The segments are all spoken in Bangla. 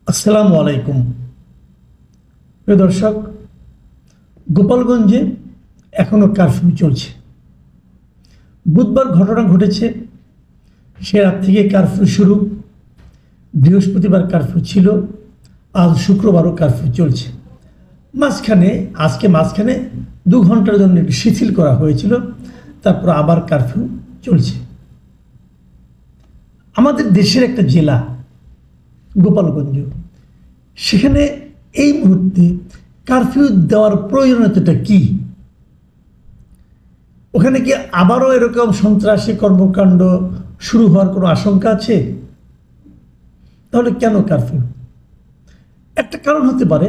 আসসালামু আলাইকুম। প্রিয় দর্শক, গোপালগঞ্জে এখনও কারফিউ চলছে। বুধবার ঘটনা ঘটেছে, সে রাত থেকে কারফিউ শুরু। বৃহস্পতিবার কারফিউ ছিল, আজ শুক্রবারও কারফিউ চলছে। মাঝখানে 2 ঘন্টার জন্য একটু শিথিল করা হয়েছিল, তারপর আবার কারফিউ চলছে। আমাদের দেশের একটা জেলা গোপালগঞ্জ, সেখানে এই মুহূর্তে কারফিউ দেওয়ার প্রয়োজনীয়তাটা কি? ওখানে কি আবারও এরকম সন্ত্রাসী কর্মকাণ্ড শুরু হওয়ার কোনো আশঙ্কা আছে? তাহলে কেন কারফিউ? একটা কারণ হতে পারে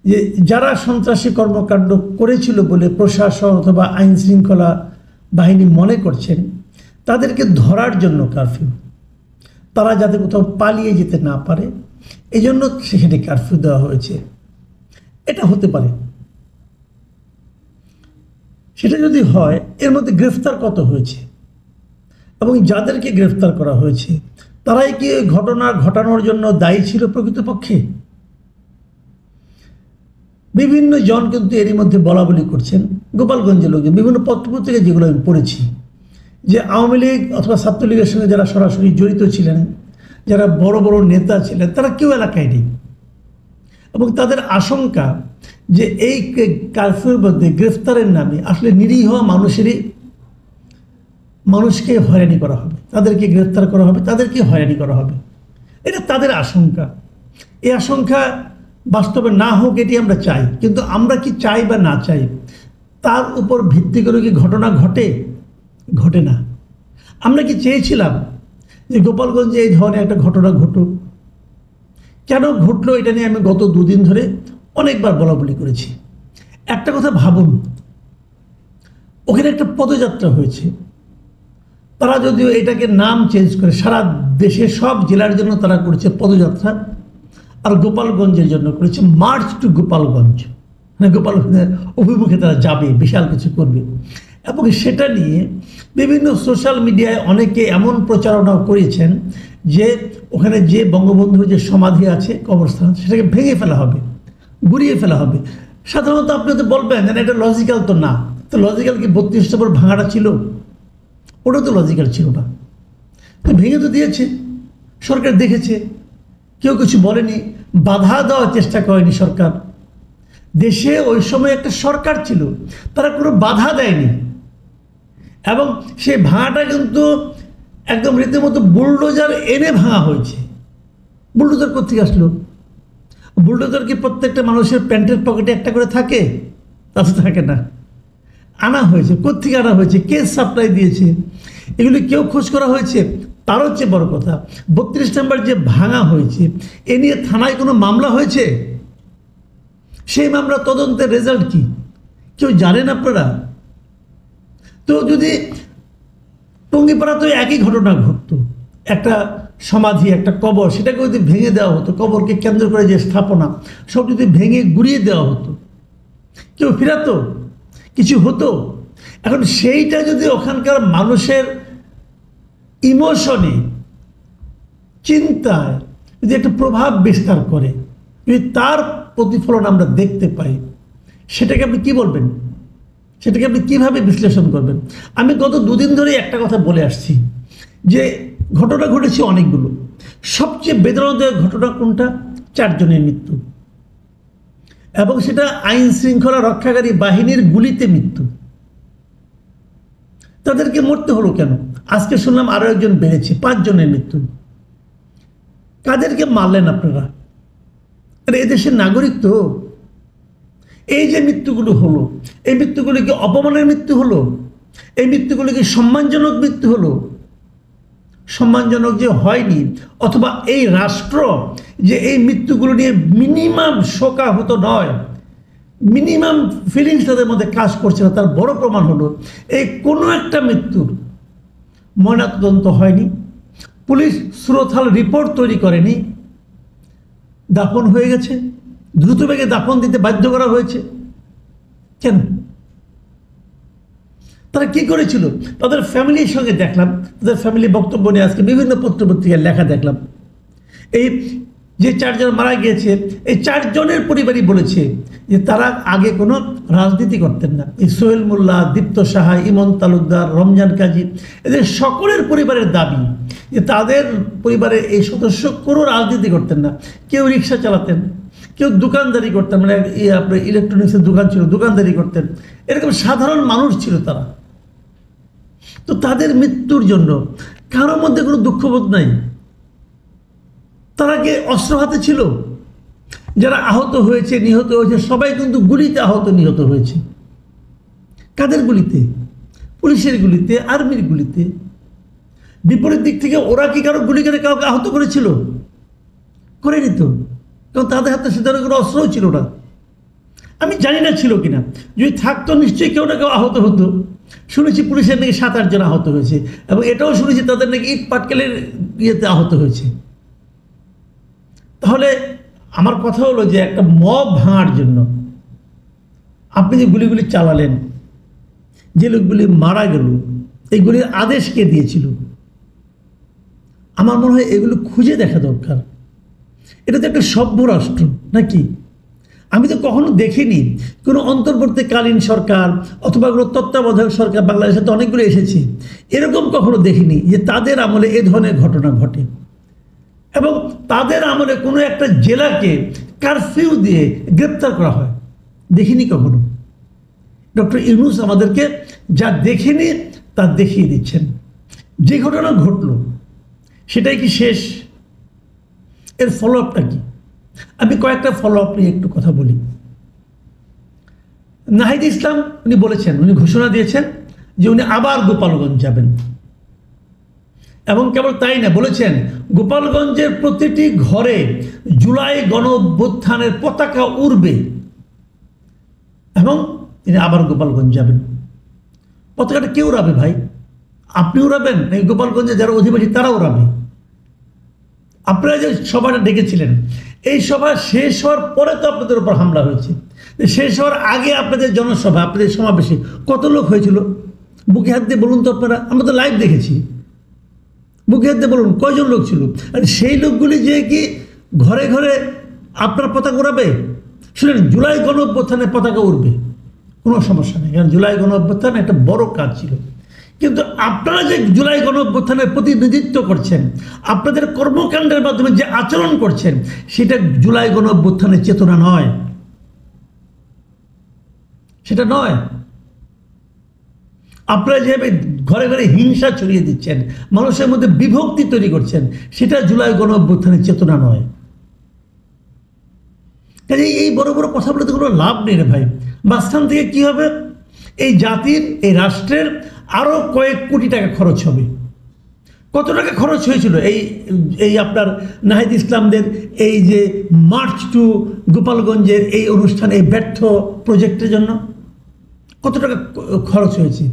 যে যারা সন্ত্রাসী কর্মকাণ্ড করেছিল বলে প্রশাসন অথবা আইন শৃঙ্খলা বাহিনী মনে করছেন, তাদেরকে ধরার জন্য কারফিউ, তারা যাতে কোথাও পালিয়ে যেতে না পারে, এই জন্য সেখানে কারফিউ দেওয়া হয়েছে। এটা হতে পারে। সেটা যদি হয়, এর মধ্যে গ্রেফতার কত হয়েছে এবং যাদেরকে গ্রেফতার করা হয়েছে তারাই কি ঘটনা ঘটানোর জন্য দায়ী ছিল প্রকৃতপক্ষে? বিভিন্ন জন কিন্তু এরই মধ্যে বলা বলি করছেন, গোপালগঞ্জের লোকজন, বিভিন্ন পত্রপত্রিকায় যেগুলো আমি পড়েছি, যে আওয়ামী লীগ অথবা ছাত্রলীগের সঙ্গে যারা সরাসরি জড়িত ছিলেন, যারা বড় বড় নেতা ছিলেন, তারা কেউ এলাকায় নেই। এবং তাদের আশঙ্কা যে এই কারফিউর মধ্যে গ্রেফতারের নামে আসলে নিরীহ মানুষকে হয়রানি করা হবে, তাদেরকে গ্রেফতার করা হবে, তাদেরকে হয়রানি করা হবে। এটা তাদের আশঙ্কা। এই আশঙ্কা বাস্তবে না হোক, এটি আমরা চাই। কিন্তু আমরা কি চাই বা না চাই, তার উপর ভিত্তি করে কি ঘটনা ঘটে না। আমরা কি চেয়েছিলাম যে গোপালগঞ্জে এই ধরনের একটা ঘটনা ঘটুক? কেন ঘটলো, এটা নিয়ে আমি গত 2 দিন ধরে অনেকবার বলা বলি করেছি। একটা কথা ভাবুন, ওখানে একটা পদযাত্রা হয়েছে। তারা যদিও এটাকে নাম চেঞ্জ করে সারা দেশে সব জেলার জন্য তারা করেছে পদযাত্রা, আর গোপালগঞ্জের জন্য করেছে মার্চ টু গোপালগঞ্জ। মানে গোপালগঞ্জের অভিমুখে তারা যাবে, বিশাল কিছু করবে। এবং সেটা নিয়ে বিভিন্ন সোশ্যাল মিডিয়ায় অনেকে এমন প্রচারণাও করেছেন যে ওখানে যে বঙ্গবন্ধুর যে সমাধি আছে, কবরস্থান, সেটাকে ভেঙে ফেলা হবে, গুড়িয়ে ফেলা হবে। সাধারণত আপনি তো বলবেন যে এটা লজিক্যাল তো না। তো লজিক্যাল কি 32 নম্বর ভাঙাটা ছিল? ওটা তো লজিক্যাল ছিল না। তো ভেঙে তো দিয়েছে, সরকার দেখেছে, কেউ কিছু বলেনি, বাধা দেওয়ার চেষ্টা করেনি সরকার। দেশে ওই সময় একটা সরকার ছিল, তারা কোনো বাধা দেয়নি। এবং সেই ভাঙাটা কিন্তু একদম রীতিমতো বুলডোজার এনে ভাঙা হয়েছে। বুলডোজার কোথেকে আসলো? বুলডোজার কি প্রত্যেকটা মানুষের প্যান্টের পকেটে একটা করে থাকে? তা তো থাকে না। আনা হয়েছে। কোথেকে আনা হয়েছে? কে সাপ্লাই দিয়েছে? এগুলি কেউ খোঁজ করা হয়েছে? তার হচ্ছে বড় কথা, 32 নম্বর যে ভাঙা হয়েছে, এ নিয়ে থানায় কোনো মামলা হয়েছে? সেই মামলা তদন্তের রেজাল্ট কি কেউ জানেন আপনারা? তো যদি টঙ্গিপাড়া তো একই ঘটনা ঘটতো, একটা সমাধি, একটা কবর, সেটাকে যদি ভেঙে দেওয়া হতো, কবরকে কেন্দ্র করে যে স্থাপনা, সব যদি ভেঙে গুড়িয়ে দেওয়া হতো, কেউ ফিরাতো? কিছু হতো? এখন সেইটা যদি ওখানকার মানুষের ইমোশনে, চিন্তায় যদি একটা প্রভাব বিস্তার করে, যদি তার প্রতিফলন আমরা দেখতে পাই, সেটাকে আপনি কি বলবেন? সেটাকে আপনি কীভাবে বিশ্লেষণ করবেন? আমি গত 2 দিন ধরে একটা কথা বলে আসছি যে ঘটনা ঘটেছে অনেকগুলো। সবচেয়ে বেদনাদায়ক ঘটনা কোনটা? 4 জনের মৃত্যু, এবং সেটা আইন শৃঙ্খলা রক্ষাকারী বাহিনীর গুলিতে মৃত্যু। তাদেরকে মরতে হলো কেন? আজকে শুনলাম আরো একজন বেড়েছে, 5 জনের মৃত্যু। কাদেরকে মারলেন আপনারা? আরে এদেশের নাগরিক তো। এই যে মৃত্যুগুলো হলো, এই মৃত্যুগুলো কি অপমানের মৃত্যু হলো? এই মৃত্যুগুলো কি সম্মানজনক মৃত্যু হলো? সম্মানজনক যে হয়নি, অথবা এই রাষ্ট্র যে এই মৃত্যুগুলো নিয়ে মিনিমাম শোকাহত নয়, মিনিমাম ফিলিংস তাদের মধ্যে কাজ করছে না, তার বড় প্রমাণ হলো এই কোনো একটা মৃত্যুর ময়নাতদন্ত হয়নি, পুলিশ সুরথাল রিপোর্ট তৈরি করেনি, দাফন হয়ে গেছে, দ্রুতবেগে দাফন দিতে বাধ্য করা হয়েছে। কেন? তারা কি করেছিল? তাদের ফ্যামিলির সঙ্গে দেখলাম, তাদের ফ্যামিলি বক্তব্য নিয়ে আজকে বিভিন্ন পত্রপত্রিকায় লেখা দেখলাম। এই যে 4 জন মারা গিয়েছে, এই 4 জনের পরিবারই বলেছে যে তারা আগে কোনো রাজনীতি করতেন না। এই সোহেল মোল্লা, দীপ্ত সাহা, ইমন তালুকদার, রমজান কাজী, এদের সকলের পরিবারের দাবি যে তাদের পরিবারের এই সদস্য কোনো রাজনীতি করতেন না। কেউ রিক্সা চালাতেন, কেউ দোকানদারি করতেন, মানে আপনার ইলেকট্রনিক্সের দোকান ছিল, দোকানদারি করতেন, এরকম সাধারণ মানুষ ছিল তারা। তো তাদের মৃত্যুর জন্য কারোর মধ্যে কোনো দুঃখবোধ নাই। তারা কি অস্ত্র হাতে ছিল? যারা আহত হয়েছে, নিহত হয়েছে, সবাই কিন্তু গুলিতে আহত নিহত হয়েছে। কাদের গুলিতে? পুলিশের গুলিতে, আর্মির গুলিতে। বিপরীত দিক থেকে ওরা কি কারো গুলি করে কাউকে আহত করেছিল? করেনি তো, কারণ তাদের হাতে সে ধরনের কোনো অস্ত্রও ছিল না। আমি জানি না ছিল কিনা, যদি থাকতো নিশ্চয়ই কেউ না কেউ আহত হতো। শুনেছি পুলিশের নাকি 7-8 জন আহত হয়েছে, এবং এটাও শুনেছি তাদের নাকি ইট পাটকেলের ইয়েতে আহত হয়েছে। তাহলে আমার কথা হলো যে একটা মব ভাঙার জন্য আপনি যে গুলিগুলি চালালেন, যে লোকগুলি মারা গেল, এইগুলির আদেশ কে দিয়েছিল? আমার মনে হয় এগুলো খুঁজে দেখা দরকার। এটা তো একটা সভ্য রাষ্ট্র নাকি? আমি তো কখনো দেখিনি কোনো অন্তর্বর্তীকালীন সরকার অথবা কোনো তত্ত্বাবধায়ক সরকার, বাংলাদেশে তো অনেকগুলো এসেছে, এরকম কখনো দেখিনি যে তাদের আমলে এ ধরনের ঘটনা ঘটে। এবং তাদের আমলে কোনো একটা জেলাকে কারফিউ দিয়ে গ্রেপ্তার করা হয়, দেখিনি কখনো। ডক্টর ইউনূস আমাদেরকে যা দেখেনি তা দেখিয়ে দিচ্ছেন। যে ঘটনা ঘটলো সেটাই কি শেষ? এর ফলো আপটা কি? আমি কয়েকটা ফলো আপ নিয়ে একটু কথা বলি। নাহিদ ইসলাম উনি বলেছেন, উনি ঘোষণা দিয়েছেন যে উনি আবার গোপালগঞ্জ যাবেন, এবং কেবল তাই না, বলেছেন গোপালগঞ্জের প্রতিটি ঘরে জুলাই গণঅভ্যুত্থানের পতাকা উড়বে, এবং তিনি আবার গোপালগঞ্জ যাবেন। পতাকাটা কে উড়াবে ভাই? আপনি উড়াবেন নাকি গোপালগঞ্জে যারা অধিবাসী তারা উড়াবে? আপনারা যে সভাটা ডেকেছিলেন, এই সভা শেষ হওয়ার পরে তো আপনাদের উপর হামলা হয়েছে। শেষ হওয়ার আগে আপনাদের জনসভা, আপনাদের সমাবেশে কত লোক হয়েছিল? বুকে হাত দিয়ে বলুন তো আপনারা, আমরা তো লাইভ দেখেছি। বুকে হাত দিয়ে বলুন কয়জন লোক ছিল? আর সেই লোকগুলি যে কি ঘরে ঘরে আপনার পতাকা উড়াবে? শুনেন, জুলাই গণঅভ্যুত্থানের পতাকা উড়বে, কোনো সমস্যা নেই, কারণ জুলাই গণঅভ্যুত্থান একটা বড় কাজ ছিল। কিন্তু আপনারা যে জুলাই গণঅভ্যুত্থানের প্রতিনিধিত্ব করছেন, আপনাদের কর্মকাণ্ডের মাধ্যমে যে আচরণ করছেন, সেটা জুলাই গণঅভ্যুত্থানের চেতনা নয়, সেটা নয়। আপনারা যেভাবে ঘরে ঘরে হিংসা ছড়িয়ে দিচ্ছেন, মানুষের মধ্যে বিভক্তি তৈরি করছেন, সেটা জুলাই গণঅভ্যুত্থানের চেতনা নয়। কাজে এই বড় বড় কথা বলে তো কোনো লাভ নেই রে ভাই। মাঝখান থেকে কি হবে? এই জাতির, এই রাষ্ট্রের আরো কয়েক কোটি টাকা খরচ হবে। কত টাকা খরচ হয়েছিল এই আপনার নাহিদ ইসলামদের এই যে মার্চ টু গোপালগঞ্জের এই অনুষ্ঠান, এই ব্যর্থ প্রজেক্টের জন্য কত টাকা খরচ হয়েছে?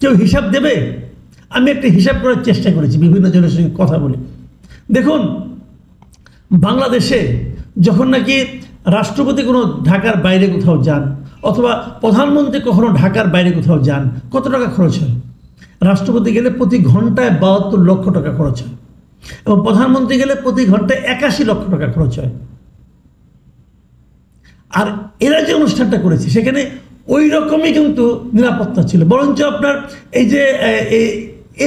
কেউ হিসাব দেবে? আমি একটা হিসাব করার চেষ্টা করেছি, বিভিন্ন জনের সঙ্গে কথা বলে। দেখুন, বাংলাদেশে যখন নাকি রাষ্ট্রপতি কোনো ঢাকার বাইরে কোথাও যান, অথবা প্রধানমন্ত্রী কখনো ঢাকার বাইরে কোথাও যান, কত টাকা খরচ হয়? রাষ্ট্রপতি গেলে প্রতি ঘন্টায় 72 লক্ষ টাকা খরচ হয়, এবং প্রধানমন্ত্রী গেলে প্রতি ঘন্টায় 81 লক্ষ টাকা খরচ হয়। আর এরা যে অনুষ্ঠানটা করেছে সেখানে ওই রকমই কিন্তু নিরাপত্তা ছিল, বরঞ্চ আপনার এই যে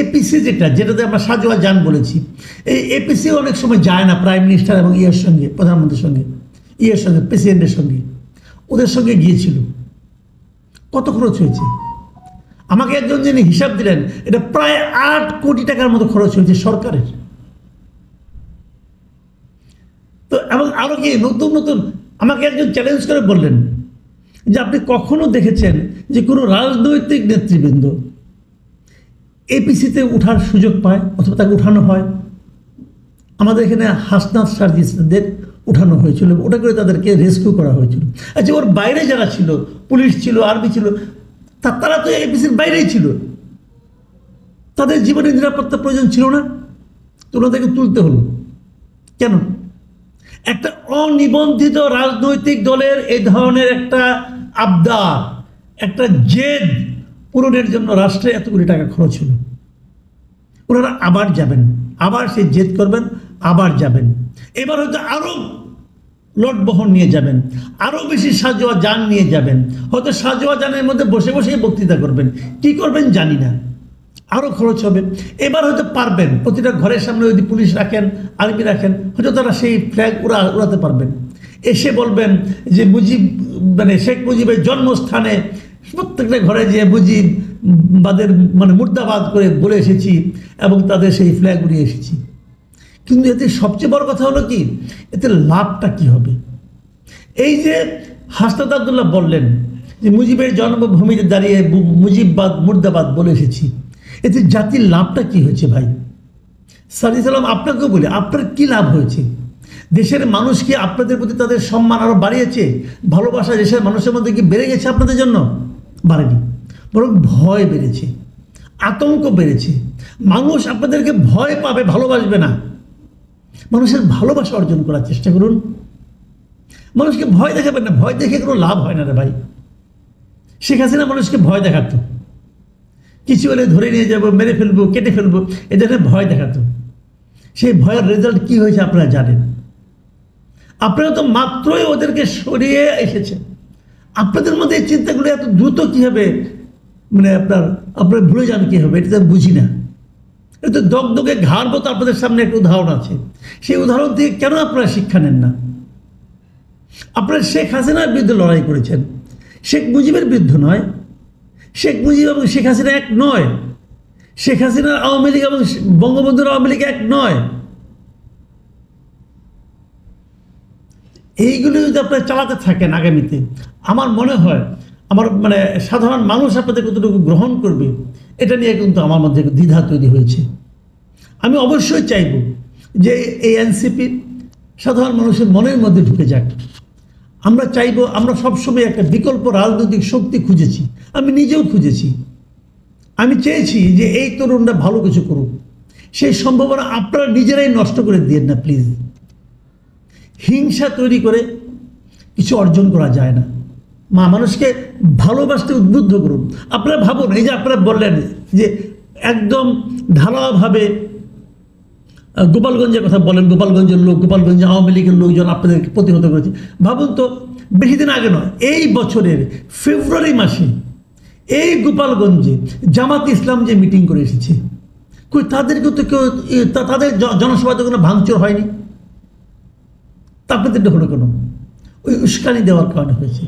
এপিসি যেটাতে আমরা সাজোয়া যান বলেছি, এই এপিসি অনেক সময় যায় না প্রাইম মিনিস্টার এবং ইয়ের সঙ্গে, প্রধানমন্ত্রীর সঙ্গে, ইয়ের সঙ্গে, প্রেসিডেন্টের সঙ্গে, ওদের সঙ্গে গিয়েছিল। কত খরচ হয়েছে? আমাকে একজন যিনি হিসাব দিলেন, এটা প্রায় 8 কোটি টাকার মতো খরচ হয়েছে সরকারের। তো এবং আরো কি নতুন নতুন, আমাকে একজন চ্যালেঞ্জ করে বললেন যে আপনি কখনো দেখেছেন যে কোনো রাজনৈতিক নেতৃবৃন্দ এপিসিতে ওঠার সুযোগ পায় অথবা তাকে উঠানো হয়? আমাদের এখানে হাসনাত সার্জিসদের উঠানো হয়েছিল, ওটা করে তাদেরকে রেস্কিউ করা হয়েছিল। আচ্ছা, ওর বাইরে যারা ছিল, পুলিশ ছিল, আর্মি ছিল, তারা তো এপিসির বাইরেই ছিল, তাদের জীবনের নিরাপত্তা প্রয়োজন ছিল না? তো ওনাদেরকে তুলতে হলো কেন? একটা অনিবন্ধিত রাজনৈতিক দলের এই ধরনের একটা আবদার, একটা জেদ পূরণের জন্য রাষ্ট্রে এত কোটি টাকা খরচ হলো। ওনারা আবার যাবেন, আবার সেই জেদ করবেন, আবার যাবেন। এবার হয়তো আরও লট বহন নিয়ে যাবেন, আরও বেশি সাজোয়া যান নিয়ে যাবেন, হয়তো সাজোয়া যানের মধ্যে বসে বসেই বক্তৃতা করবেন, কি করবেন জানি না, আরও খরচ হবে। এবার হয়তো পারবেন, প্রতিটা ঘরের সামনে যদি পুলিশ রাখেন, আর্মি রাখেন, হয়তো তারা সেই ফ্ল্যাগ উড়াতে পারবেন। এসে বলবেন যে শেখ মুজিবের জন্মস্থানে প্রত্যেকটা ঘরে যে মুজিববাদের মুর্দাবাদ করে বলে এসেছি এবং তাদের সেই ফ্ল্যাগ উড়িয়ে এসেছি। কিন্তু এতে সবচেয়ে বড় কথা হলো কি, এতে লাভটা কি হবে? এই যে হাসনাত আবদুল্লাহ বললেন যে মুজিবের জন্মভূমিতে দাঁড়িয়ে মুজিববাদ মুর্দাবাদ বলে এসেছি, এতে জাতির লাভটা কি হয়েছে ভাই? সাদি সালাম আপনাকেও বলি, আপনার কি লাভ হয়েছে? দেশের মানুষ কি আপনাদের প্রতি তাদের সম্মান আরও বাড়িয়েছে? ভালোবাসা দেশের মানুষের মধ্যে কি বেড়ে গেছে আপনাদের জন্য? বাড়েনি, বরং ভয় বেড়েছে, আতঙ্ক বেড়েছে। মানুষ আপনাদেরকে ভয় পাবে, ভালোবাসবে না। মানুষের ভালোবাসা অর্জন করার চেষ্টা করুন, মানুষকে ভয় দেখাবেন না। ভয় দেখে কোনো লাভ হয় না রে ভাই। শেখ হাসিনা মানুষকে ভয় দেখাতো, কিছু হলে ধরে নিয়ে যাবো, মেরে ফেলবো, কেটে ফেলবো, এদের ভয় দেখাতো। সেই ভয়ের রেজাল্ট কি হয়েছে আপনারা জানেন। আপনারা তো মাত্রই ওদেরকে সরিয়ে এসেছেন। আপনাদের মধ্যে এই চিন্তাগুলো এত দ্রুত কীভাবে আপনারা ভুলে যান কীভাবে, এটা তো বুঝি না। এটা দগদগে ঘাড় মতো আপনাদের সামনে একটা উদাহরণ আছে। সেই উদাহরণ থেকে কেন আপনারা শিক্ষা নেন না? আপনারা শেখ হাসিনার বিরুদ্ধে লড়াই করেছেন, শেখ মুজিবের বিরুদ্ধে নয়। শেখ মুজিব এবং শেখ হাসিনা এক নয়। শেখ হাসিনার আওয়ামী লীগ এবং বঙ্গবন্ধুর আওয়ামী লীগ এক নয়। এইগুলো যদি আপনারা চালাতে থাকেন আগামীতে, আমার মনে হয় সাধারণ মানুষ আপনাদের কতটুকু গ্রহণ করবে এটা নিয়ে কিন্তু আমার মধ্যে দ্বিধা তৈরি হয়েছে। আমি অবশ্যই চাইব যে এই এনসিপি সাধারণ মানুষের মনের মধ্যে ঢুকে যাক। আমরা চাইব, আমরা সবসময় একটা বিকল্প রাজনৈতিক শক্তি খুঁজেছি, আমি নিজেও খুঁজেছি। আমি চেয়েছি যে এই তরুণরা ভালো কিছু করুক। সেই সম্ভাবনা আপনারা নিজেরাই নষ্ট করে দিয়েন না প্লিজ। হিংসা তৈরি করে কিছু অর্জন করা যায় না। মানুষকে ভালোবাসতে উদ্বুদ্ধ করুন। আপনারা ভাবুন, এই যে আপনারা বললেন যে একদম ঢালাওভাবে গোপালগঞ্জের কথা বলেন, গোপালগঞ্জের লোক, গোপালগঞ্জে আওয়ামী লীগের লোকজন আপনাদেরকে প্রতিহত করেছে। ভাবুন তো, বেশি দিন আগে নয়, এই বছরের ফেব্রুয়ারি মাসে এই গোপালগঞ্জে জামাত ইসলাম যে মিটিং করে এসেছে, তাদেরকে তো কেউ, তাদের জনসভাতে কোনো ভাঙচুর হয়নি। আপনাদেরটা হলো কেন? ওই উস্কানি দেওয়ার কারণে হয়েছে।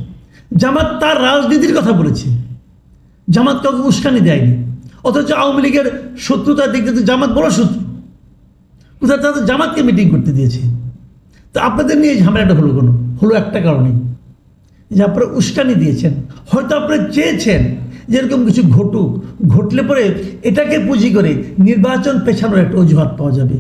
জামাত তার রাজনীতির কথা বলেছে, জামাত কাউকে উস্কানি দেয়নি। অথচ আওয়ামী লীগের শত্রুতার দিক থেকে জামাত বড় শত্রু, কোথায় তাদের জামাতকে মিটিং করতে দিয়েছে। তো আপনাদের নিয়ে ঝামেলাটা হলো কেন? হলো একটা কারণেই, যে আপনারা উস্কানি দিয়েছেন। হয়তো আপনারা চেয়েছেন যে এরকম কিছু ঘটুক, ঘটলে পরে এটাকে পুঁজি করে নির্বাচন পেছানোর একটা অজুহাত পাওয়া যাবে।